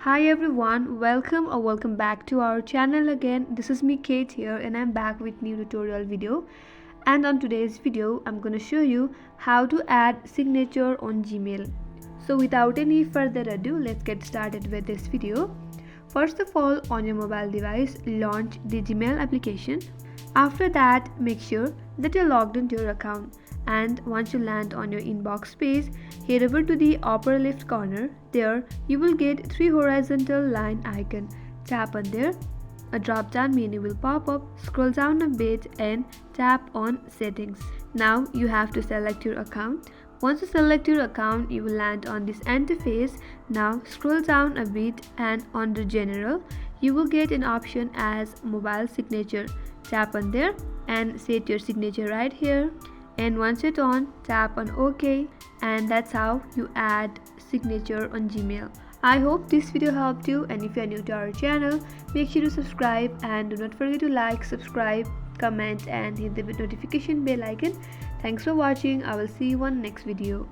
Hi everyone, welcome back to our channel again. This is me Kate here and I'm back with new tutorial video. And on today's video, I'm going to show you how to add signature on Gmail. So without any further ado, let's get started with this video. First of all, on your mobile device, launch the Gmail application. After that, make sure that you're logged into your account. And once you land on your inbox page, head over to the upper left corner. There you will get three horizontal line icon. Tap on there. A drop down menu will pop up. Scroll down a bit and tap on settings. Now you have to select your account. Once you select your account, you will land on this interface. Now scroll down a bit and under general, you will get an option as mobile signature. Tap on there and set your signature right here. And once it's on, tap on OK, and that's how you add signature on Gmail. I hope this video helped you, and if you are new to our channel, make sure to subscribe and do not forget to like, subscribe, comment and hit the notification bell icon. Thanks for watching. I will see you on next video.